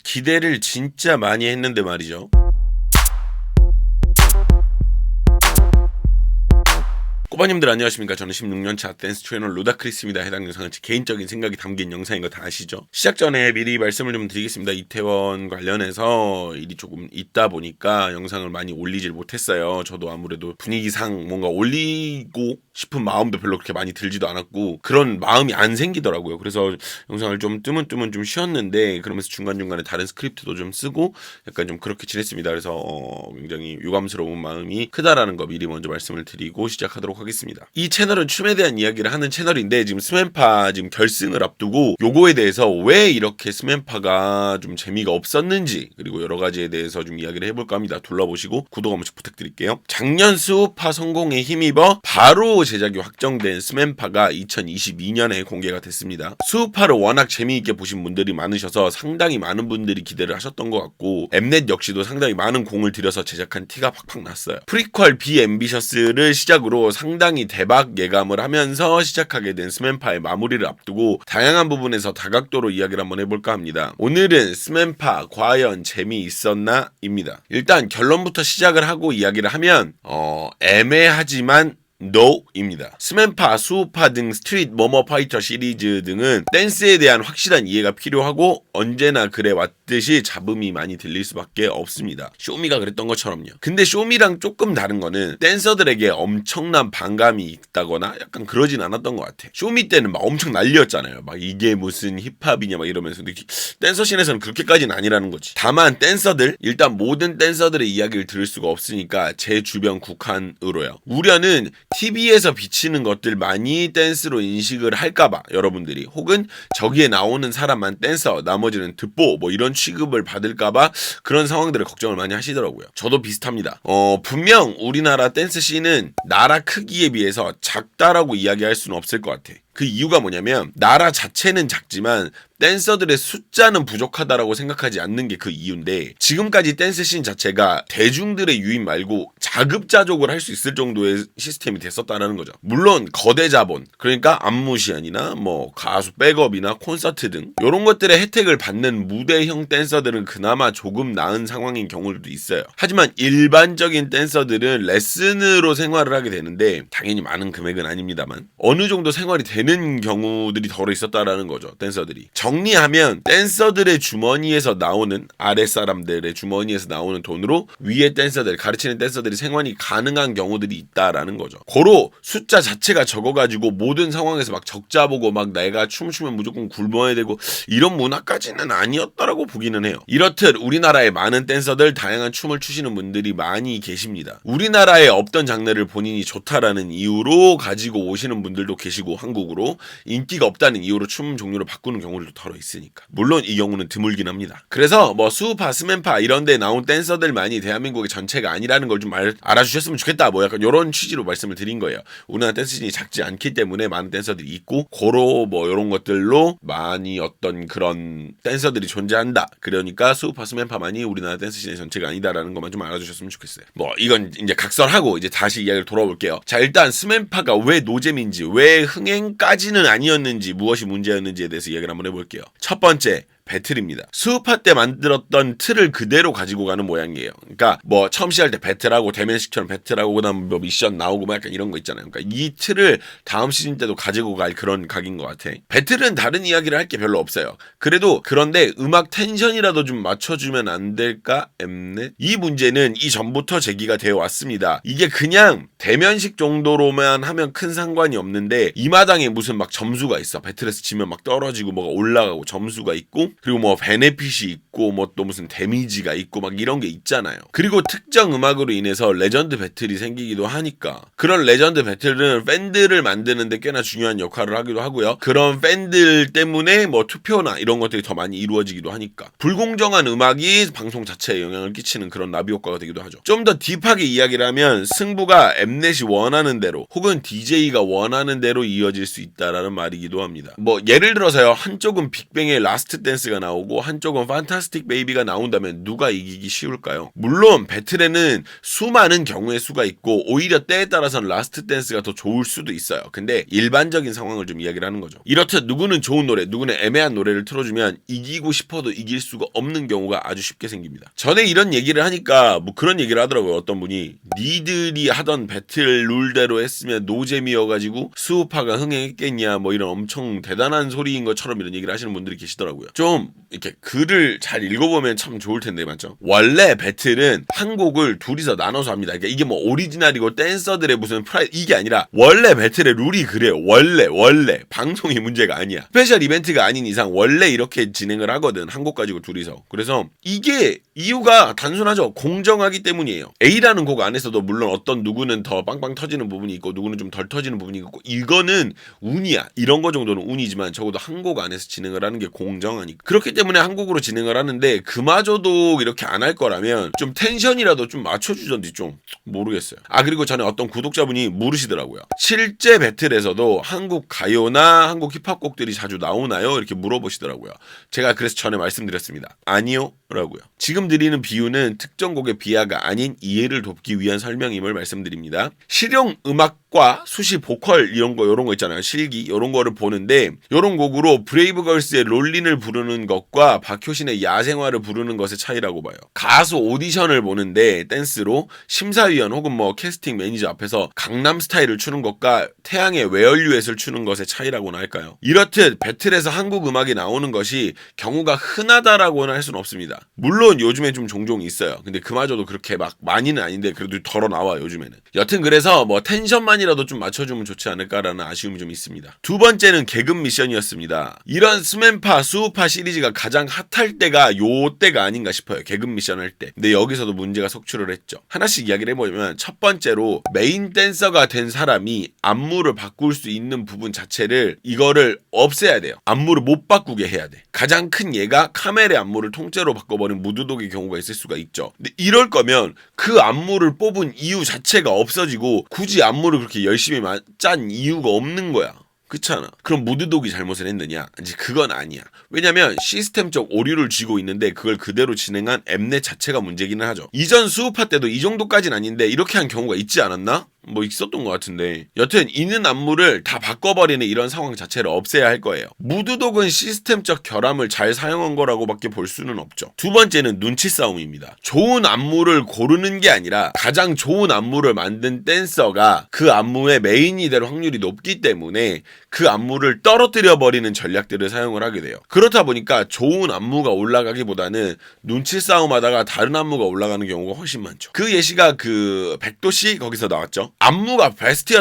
기대를 진짜 많이 했는데 말이죠. 꼬바님들 안녕하십니까. 저는 16년차 댄스 트레이너 루다크리스입니다. 해당 영상은 제 개인적인 생각이 담긴 영상인 거 다 아시죠? 시작 전에 미리 말씀을 좀 드리겠습니다. 이태원 관련해서 일이 조금 있다 보니까 영상을 많이 올리질 못했어요. 저도 아무래도 분위기상 뭔가 올리고 싶은 마음도 별로 그렇게 많이 들지도 않았고 그런 마음이 안 생기더라고요. 그래서 영상을 좀 뜨문뜨문 좀 쉬었는데 그러면서 중간중간에 다른 스크립트도 좀 쓰고 약간 좀 그렇게 지냈습니다. 그래서 굉장히 유감스러운 마음이 크다라는 거 미리 먼저 말씀을 드리고 시작하도록 하겠습니다. 이 채널은 춤에 대한 이야기를 하는 채널인데 지금 스맨파 지금 결승을 앞두고 요거에 대해서 왜 이렇게 스맨파가 좀 재미가 없었는지 그리고 여러 가지에 대해서 좀 이야기를 해볼까 합니다. 둘러보시고 구독 한 번씩 부탁드릴게요. 작년 수우파 성공에 힘입어 바로 제작이 확정된 스맨파가 2022년에 공개가 됐습니다. 수우파를 워낙 재미있게 보신 분들이 많으셔서 상당히 많은 분들이 기대를 하셨던 것 같고 엠넷 역시도 상당히 많은 공을 들여서 제작한 티가 팍팍 났어요. 프리퀄 비 앰비셔스를 시작으로 상당히 대박 예감을 하면서 시작하게 된 스맨파의 마무리를 앞두고 다양한 부분에서 다각도로 이야기를 한번 해볼까 합니다. 오늘은 스맨파 과연 재미있었나? 입니다. 일단 결론부터 시작을 하고 이야기를 하면 애매하지만 NO입니다. 스맨파, 수우파 등 스트릿 머머 파이터 시리즈 등은 댄스에 대한 확실한 이해가 필요하고 언제나 그래 왔듯이 잡음이 많이 들릴 수밖에 없습니다. 쇼미가 그랬던 것처럼요. 근데 쇼미랑 조금 다른 거는 댄서들에게 엄청난 반감이 있다거나 약간 그러진 않았던 것 같아. 쇼미 때는 막 엄청 난리였잖아요. 막 이게 무슨 힙합이냐 막 이러면서. 근데 댄서 씬에서는 그렇게까지는 아니라는 거지. 다만 댄서들, 일단 모든 댄서들의 이야기를 들을 수가 없으니까 제 주변 국한으로요. 우려는 TV에서 비치는 것들 많이 댄스로 인식을 할까봐 여러분들이 혹은 저기에 나오는 사람만 댄서 나머지는 듣보 뭐 이런 취급을 받을까봐 그런 상황들을 걱정을 많이 하시더라고요. 저도 비슷합니다. 분명 우리나라 댄스 씬은 나라 크기에 비해서 작다라고 이야기할 수는 없을 것 같아. 그 이유가 뭐냐면 나라 자체는 작지만 댄서들의 숫자는 부족하다라고 생각하지 않는 게 그 이유인데 지금까지 댄스 씬 자체가 대중들의 유입 말고 자급자족을 할 수 있을 정도의 시스템이 됐었다는 거죠. 물론 거대 자본 그러니까 안무시안이나 뭐 가수 백업이나 콘서트 등 이런 것들의 혜택을 받는 무대형 댄서들은 그나마 조금 나은 상황인 경우도 있어요. 하지만 일반적인 댄서들은 레슨으로 생활을 하게 되는데 당연히 많은 금액은 아닙니다만 어느 정도 생활이 되는 경우들이 덜어 있었다라는 거죠. 댄서들이 정리하면 댄서들의 주머니에서 나오는 아랫사람들의 주머니에서 나오는 돈으로 위에 댄서들 가르치는 댄서들이 생활이 가능한 경우들이 있다라는 거죠. 고로 숫자 자체가 적어가지고 모든 상황에서 막 적자 보고 막 내가 춤추면 무조건 굶어야 되고 이런 문화까지는 아니었다라고 보기는 해요. 이렇듯 우리나라에 많은 댄서들 다양한 춤을 추시는 분들이 많이 계십니다. 우리나라에 없던 장르를 본인이 좋다라는 이유로 가지고 오시는 분들도 계시고 한국으로 인기가 없다는 이유로 춤 종류를 바꾸는 경우들도 덜어 있으니까. 물론 이 경우는 드물긴 합니다. 그래서 뭐 수우파, 스맨파 이런 데 나온 댄서들만이 대한민국의 전체가 아니라는 걸 좀 알아주셨으면 좋겠다. 뭐 약간 이런 취지로 말씀을 드린 거예요. 우리나라 댄스씬이 작지 않기 때문에 많은 댄서들이 있고 고로 뭐 이런 것들로 많이 어떤 그런 댄서들이 존재한다. 그러니까 수우파, 스맨파만이 우리나라 댄스씬의 전체가 아니다라는 것만 좀 알아주셨으면 좋겠어요. 뭐 이건 이제 각설하고 이제 다시 이야기를 돌아볼게요. 자, 일단 스맨파가 왜 노잼인지 왜 흥행까지는 아니었는지 무엇이 문제였는지에 대해서 이야기를 한번 해볼게요. 첫 번째, 배틀입니다. 수우파 때 만들었던 틀을 그대로 가지고 가는 모양이에요. 그러니까 뭐 처음 시작할 때 배틀하고 대면식처럼 배틀하고 그다음 뭐 미션 나오고 뭐 약간 이런 거 있잖아요. 그러니까 이 틀을 다음 시즌 때도 가지고 갈 그런 각인 것 같아. 배틀은 다른 이야기를 할 게 별로 없어요. 그래도 그런데 음악 텐션이라도 좀 맞춰주면 안 될까? 엠넷? 이 문제는 이전부터 제기가 되어 왔습니다. 이게 그냥 대면식 정도로만 하면 큰 상관이 없는데 이 마당에 무슨 막 점수가 있어. 배틀에서 지면 막 떨어지고 뭐가 올라가고 점수가 있고 그리고 뭐 베네핏이 있고 뭐 또 무슨 데미지가 있고 막 이런 게 있잖아요. 그리고 특정 음악으로 인해서 레전드 배틀이 생기기도 하니까 그런 레전드 배틀은 팬들을 만드는데 꽤나 중요한 역할을 하기도 하고요. 그런 팬들 때문에 뭐 투표나 이런 것들이 더 많이 이루어지기도 하니까 불공정한 음악이 방송 자체에 영향을 끼치는 그런 나비 효과가 되기도 하죠. 좀 더 딥하게 이야기를 하면 승부가 엠넷이 원하는 대로 혹은 DJ가 원하는 대로 이어질 수 있다라는 말이기도 합니다. 뭐 예를 들어서요. 한쪽은 빅뱅의 라스트 댄스가 나오고 한쪽은 판타스틱 판타스틱 베이비가 나온다면 누가 이기기 쉬울까요? 물론 배틀에는 수많은 경우의 수가 있고 오히려 때에 따라서는 라스트 댄스가 더 좋을 수도 있어요. 근데 일반적인 상황을 좀 이야기를 하는 거죠. 이렇듯 누구는 좋은 노래, 누구는 애매한 노래를 틀어주면 이기고 싶어도 이길 수가 없는 경우가 아주 쉽게 생깁니다. 전에 이런 얘기를 하니까 뭐 그런 얘기를 하더라고요. 어떤 분이 니들이 하던 배틀 룰대로 했으면 노잼이어가지고 수우파가 흥행했겠냐 뭐 이런 엄청 대단한 소리인 것처럼 이런 얘기를 하시는 분들이 계시더라고요. 좀 이렇게 글을 잘 읽어보면 참 좋을 텐데 맞죠? 원래 배틀은 한 곡을 둘이서 나눠서 합니다. 그러니까 이게 뭐 오리지널이고 댄서들의 무슨 프라이드 이게 아니라 원래 배틀의 룰이 그래요. 원래 방송이 문제가 아니야. 스페셜 이벤트가 아닌 이상 원래 이렇게 진행을 하거든. 한 곡 가지고 둘이서. 그래서 이게 이유가 단순하죠. 공정하기 때문이에요. A라는 곡 안에서도 물론 어떤 누구는 더 빵빵 터지는 부분이 있고 누구는 좀 덜 터지는 부분이 있고 이거는 운이야. 이런 거 정도는 운이지만 적어도 한 곡 안에서 진행을 하는 게 공정하니까. 그렇기 때문에 한 곡으로 진행을 하는데 그마저도 이렇게 안 할 거라면 좀 텐션이라도 좀 맞춰주던지 좀 모르겠어요. 그리고 전에 어떤 구독자분이 물으시더라고요. 실제 배틀에서도 한국 가요나 한국 힙합 곡들이 자주 나오나요? 이렇게 물어보시더라고요. 제가 그래서 전에 말씀드렸습니다. 아니요 라고요. 지금 드리는 비유는 특정 곡의 비하가 아닌 이해를 돕기 위한 설명임을 말씀드립니다. 실용 음악과 수시 보컬 이런 거 있잖아요. 실기 이런 거를 보는데 이런 곡으로 브레이브걸스의 롤린을 부르는 것과 박효신의 야생화를 부르는 것의 차이라고 봐요. 가수 오디션을 보는데 댄스로 심사위원 혹은 뭐 캐스팅 매니저 앞에서 강남 스타일을 추는 것과 태양의 웨얼류엣을 추는 것의 차이라고나 할까요? 이렇듯 배틀에서 한국 음악이 나오는 것이 경우가 흔하다라고는 할 수는 없습니다. 물론 요즘에 좀 종종 있어요. 근데 그마저도 그렇게 막 많이는 아닌데 그래도 덜어 나와 요즘에는. 여튼 그래서 뭐 텐션만이라도 좀 맞춰주면 좋지 않을까라는 아쉬움이 좀 있습니다. 두 번째는 개근 미션이었습니다. 이런 스맨파, 수우파 시리즈가 가장 핫할 때가 요 때가 아닌가 싶어요. 개근 미션 할 때. 근데 여기서도 문제가 속출을 했죠. 하나씩 이야기를 해보면 첫 번째로 메인 댄서가 된 사람이 안무를 바꿀 수 있는 부분 자체를 이거를 없애야 돼요. 안무를 못 바꾸게 해야 돼. 가장 큰 예가 카멜의 안무를 통째로 바꿔버린 무드독의 경우가 있을 수가 있죠. 근데 이럴 거면 그 안무를 뽑은 이유 자체가 없어지고 굳이 안무를 그렇게 열심히 짠 이유가 없는 거야. 그렇잖아. 그럼 무드독이 잘못을 했느냐? 이제 그건 아니야. 왜냐면 시스템적 오류를 쥐고 있는데 그걸 그대로 진행한 엠넷 자체가 문제기는 하죠. 이전 수우파 때도 이 정도까지는 아닌데 이렇게 한 경우가 있지 않았나? 뭐 있었던 것 같은데 여튼 있는 안무를 다 바꿔버리는 이런 상황 자체를 없애야 할 거예요. 무드독은 시스템적 결함을 잘 사용한 거라고밖에 볼 수는 없죠. 두 번째는 눈치 싸움입니다. 좋은 안무를 고르는 게 아니라 가장 좋은 안무를 만든 댄서가 그 안무의 메인이 될 확률이 높기 때문에 그 안무를 떨어뜨려 버리는 전략들을 사용을 하게 돼요. 그렇다 보니까 좋은 안무가 올라가기보다는 눈치 싸움하다가 다른 안무가 올라가는 경우가 훨씬 많죠. 그 예시가 그 백도씨 거기서 나왔죠. 안무가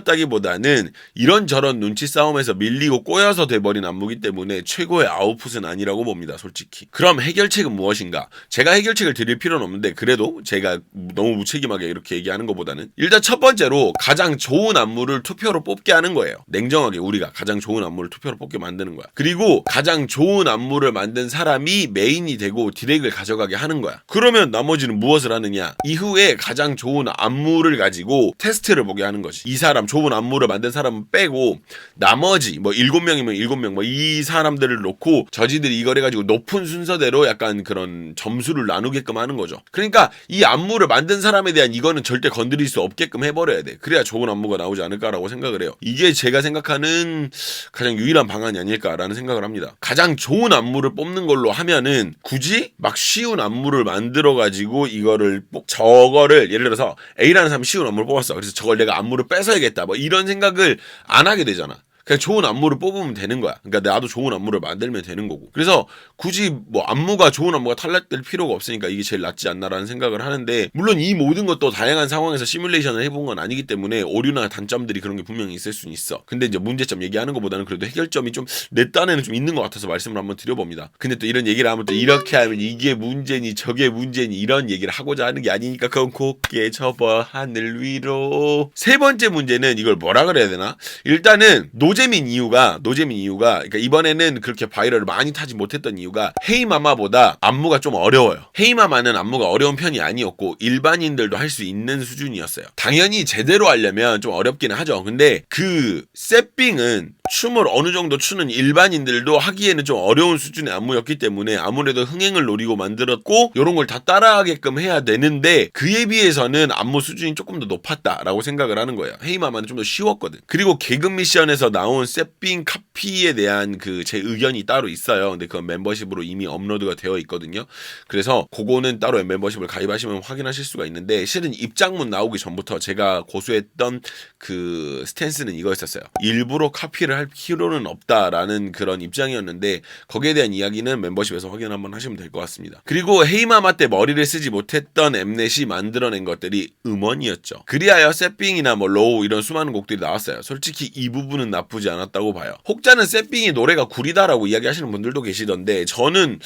베스트였다기보다는 이런저런 눈치 싸움에서 밀리고 꼬여서 돼버린 안무기 때문에 최고의 아웃풋은 아니라고 봅니다. 솔직히. 그럼 해결책은 무엇인가? 제가 해결책을 드릴 필요는 없는데 그래도 제가 너무 무책임하게 이렇게 얘기하는 것보다는 일단 첫 번째로 가장 좋은 안무를 투표로 뽑게 하는 거예요. 냉정하게 우리가 가장 좋은 안무를 투표로 뽑게 만드는 거야. 그리고 가장 좋은 안무를 만든 사람이 메인이 되고 디렉을 가져가게 하는 거야. 그러면 나머지는 무엇을 하느냐? 이후에 가장 좋은 안무를 가지고 테스트를 보게 하는 거지. 이 사람 좋은 안무를 만든 사람은 빼고 나머지 뭐 7명이면 7명 뭐 이 사람들을 놓고 저지들이 이걸 해가지고 높은 순서대로 약간 그런 점수를 나누게끔 하는 거죠. 그러니까 이 안무를 만든 사람에 대한 이거는 절대 건드릴 수 없게끔 해버려야 돼. 그래야 좋은 안무가 나오지 않을까라고 생각을 해요. 이게 제가 생각하는 가장 유일한 방안이 아닐까라는 생각을 합니다. 가장 좋은 안무를 뽑는 걸로 하면은 굳이 막 쉬운 안무를 만들어가지고 이거를 저거를 예를 들어서 A라는 사람이 쉬운 안무를 뽑았어. 그래서 저걸 내가 안무를 뺏어야겠다. 뭐 이런 생각을 안 하게 되잖아. 그냥 좋은 안무를 뽑으면 되는 거야. 그러니까 나도 좋은 안무를 만들면 되는 거고. 그래서 굳이 뭐 안무가 좋은 안무가 탈락될 필요가 없으니까 이게 제일 낫지 않나라는 생각을 하는데 물론 이 모든 것도 다양한 상황에서 시뮬레이션을 해본 건 아니기 때문에 오류나 단점들이 그런 게 분명히 있을 수는 있어. 근데 이제 문제점 얘기하는 것보다는 그래도 해결점이 좀 내 딴에는 좀 있는 것 같아서 말씀을 한번 드려봅니다. 근데 또 이런 얘기를 하면 또 이렇게 하면 이게 문제니 저게 문제니 이런 얘기를 하고자 하는 게 아니니까 그건 곱게 접어 하늘 위로. 세 번째 문제는 이걸 뭐라 그래야 되나? 일단은 노잼인 이유가 그러니까 이번에는 그렇게 바이럴을 많이 타지 못했던 이유가 헤이마마보다 안무가 좀 어려워요. 헤이마마는 안무가 어려운 편이 아니었고 일반인들도 할 수 있는 수준이었어요. 당연히 제대로 하려면 좀 어렵기는 하죠. 근데 그 세핑은 춤을 어느 정도 추는 일반인들도 하기에는 좀 어려운 수준의 안무였기 때문에 아무래도 흥행을 노리고 만들었고 이런 걸 다 따라하게끔 해야 되는데 그에 비해서는 안무 수준이 조금 더 높았다라고 생각을 하는 거예요. 헤이마마는 좀 더 쉬웠거든. 그리고 개그 미션에서 나온 세핑 카피에 대한 그 제 의견이 따로 있어요. 근데 그건 멤버십으로 이미 업로드가 되어 있거든요. 그래서 그거는 따로 멤버십을 가입하시면 확인하실 수가 있는데 실은 입장문 나오기 전부터 제가 고수했던 그 스탠스는 이거였었어요. 일부러 카피를 할 필요는 없다라는 그런 입장이었는데 거기에 대한 이야기는 멤버십에서 확인 한번 하시면 될 것 같습니다. 그리고 헤이마마 때 머리를 쓰지 못했던 엠넷이 만들어낸 것들이 음원이었죠. 그리하여 세핑이나 뭐 로우 이런 수많은 곡들이 나왔어요. 솔직히 이 부분은 나쁘지 않았다고 봐요. 혹자는 세핑이 노래가 구리다라고 이야기하시는 분들도 계시던데 저는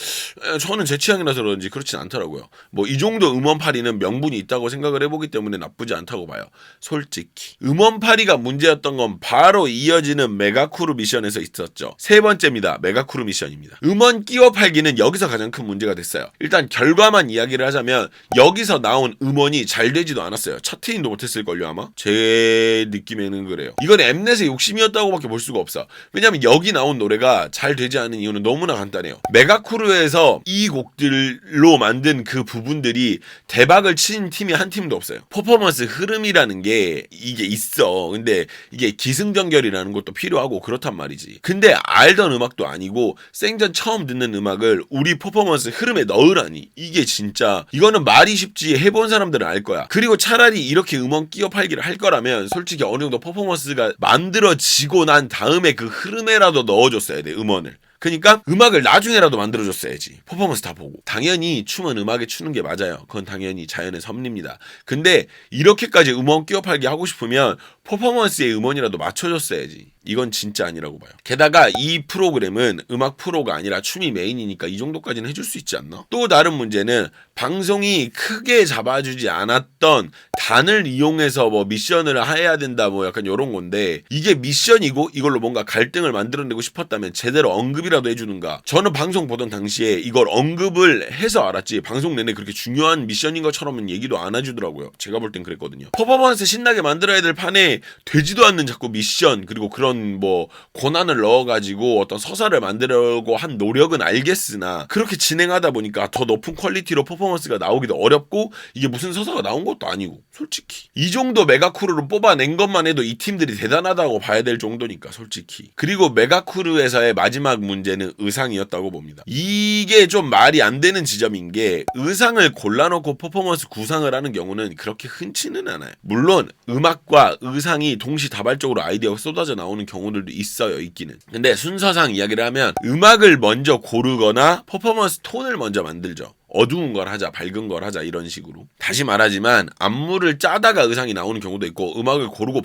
제 취향이라서 그런지 그렇진 않더라고요. 뭐 이 정도 음원파리는 명분이 있다고 생각을 해보기 때문에 나쁘지 않다고 봐요. 솔직히 음원파리가 문제였던 건 바로 이어지는 메가쿠르 미션에서 있었죠. 세 번째입니다. 메가쿠르 미션입니다. 음원 끼워 팔기는 여기서 가장 큰 문제가 됐어요. 일단 결과만 이야기를 하자면 여기서 나온 음원이 잘 되지도 않았어요. 차트인도 못했을걸요 아마? 제 느낌에는 그래요. 이건 엠넷의 욕심이었다고밖에 볼 수가 없어. 왜냐면 여기 나온 노래가 잘 되지 않은 이유는 너무나 간단해요. 메가쿠르에서 이 곡들로 만든 그 부분들이 대박을 친 팀이 한 팀도 없어요. 퍼포먼스 흐름이라는 게 이게 있어. 근데 이게 기승전결이라는 것도 필요하고 그렇단 말이지. 근데 알던 음악도 아니고 생전 처음 듣는 음악을 우리 퍼포먼스 흐름에 넣으라니 이게 진짜 이거는 말이 쉽지 해본 사람들은 알 거야. 그리고 차라리 이렇게 음원 끼워 팔기를 할 거라면 솔직히 어느 정도 퍼포먼스가 만들어지고 난 다음에 그 흐름에라도 넣어줬어야 돼 음원을. 그러니까 음악을 나중에라도 만들어줬어야지. 퍼포먼스 다 보고. 당연히 춤은 음악에 추는 게 맞아요. 그건 당연히 자연의 섭리입니다. 근데 이렇게까지 음원 끼워 팔기 하고 싶으면 퍼포먼스에 음원이라도 맞춰줬어야지. 이건 진짜 아니라고 봐요. 게다가 이 프로그램은 음악 프로가 아니라 춤이 메인이니까 이 정도까지는 해줄 수 있지 않나? 또 다른 문제는 방송이 크게 잡아주지 않았던 단을 이용해서 뭐 미션을 해야 된다 뭐 약간 이런 건데 이게 미션이고 이걸로 뭔가 갈등을 만들어내고 싶었다면 제대로 언급이라도 해주는가. 저는 방송 보던 당시에 이걸 언급을 해서 알았지 방송 내내 그렇게 중요한 미션인 것처럼은 얘기도 안 해주더라고요. 제가 볼 땐 그랬거든요. 퍼포먼스 신나게 만들어야 될 판에 되지도 않는 자꾸 미션 그리고 그런 뭐 고난을 넣어가지고 어떤 서사를 만들려고 한 노력은 알겠으나 그렇게 진행하다 보니까 더 높은 퀄리티로 퍼포먼스가 나오기도 어렵고 이게 무슨 서사가 나온 것도 아니고 솔직히 이 정도 메가쿠르로 뽑아낸 것만 해도 이 팀들이 대단하다고 봐야 될 정도니까 솔직히. 그리고 메가쿠르에서의 마지막 문제는 의상이었다고 봅니다. 이게 좀 말이 안 되는 지점인 게 의상을 골라놓고 퍼포먼스 구상을 하는 경우는 그렇게 흔치는 않아요. 물론 음악과 의상이 동시다발적으로 아이디어가 쏟아져 나오는 경우들도 있어요. 있기는. 근데 순서상 이야기를 하면 음악을 먼저 고르거나 퍼포먼스 톤을 먼저 만들죠. 어두운 걸 하자, 밝은 걸 하자 이런 식으로. 다시 말하지만 안무를 짜다가 의상이 나오는 경우도 있고 음악을 고르고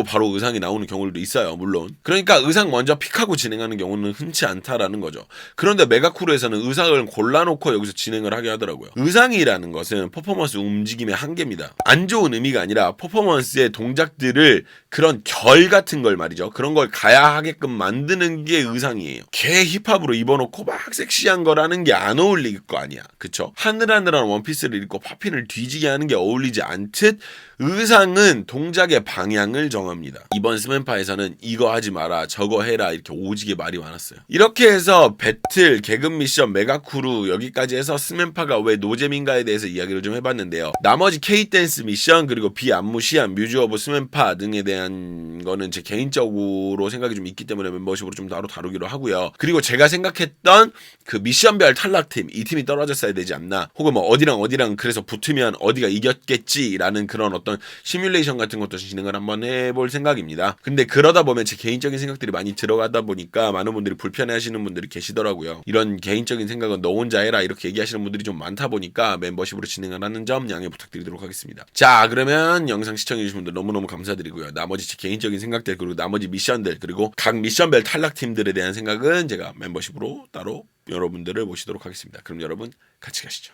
바로 의상이 나오는 경우도 있어요. 물론. 그러니까 의상 먼저 픽하고 진행하는 경우는 흔치 않다라는 거죠. 그런데 메가쿠르에서는 의상을 골라놓고 여기서 진행을 하게 하더라고요. 의상이라는 것은 퍼포먼스 움직임의 한계입니다. 안 좋은 의미가 아니라 퍼포먼스의 동작들을 그런 결 같은 걸 말이죠. 그런 걸 가야 하게끔 만드는 게 의상이에요. 개 힙합으로 입어놓고 막 섹시한 거라는 게 안 어울릴 거 아니야. 그쵸? 하늘하늘한 원피스를 입고 팝핀을 뒤지게 하는 게 어울리지 않듯 의상은 동작의 방향을 정합니다. 이번 스맨파에서는 이거 하지 마라 저거 해라 이렇게 오지게 말이 많았어요. 이렇게 해서 배틀, 개그 미션, 메가쿠르 여기까지 해서 스맨파가 왜 노잼인가에 대해서 이야기를 좀 해봤는데요. 나머지 K-댄스 미션 그리고 비안무 시안, 뮤즈 오브 스맨파 등에 대한 거는 제 개인적으로 생각이 좀 있기 때문에 멤버십으로 좀 따로 다루기로 하고요. 그리고 제가 생각했던 그 미션별 탈락팀 이 팀이 떨어졌어야 되지 않나 혹은 뭐 어디랑 그래서 붙으면 어디가 이겼겠지라는 그런 어떤 시뮬레이션 같은 것도 진행을 한번 해볼 생각입니다. 근데 그러다 보면 제 개인적인 생각들이 많이 들어가다 보니까 많은 분들이 불편해하시는 분들이 계시더라고요. 이런 개인적인 생각은 너 혼자 해라 이렇게 얘기하시는 분들이 좀 많다 보니까 멤버십으로 진행을 하는 점 양해 부탁드리도록 하겠습니다. 자 그러면 영상 시청해주신 분들 너무너무 감사드리고요. 나머지 제 개인적인 생각들 그리고 나머지 미션들 그리고 각 미션별 탈락팀들에 대한 생각은 제가 멤버십으로 따로 여러분들을 모시도록 하겠습니다. 그럼 여러분 같이 가시죠.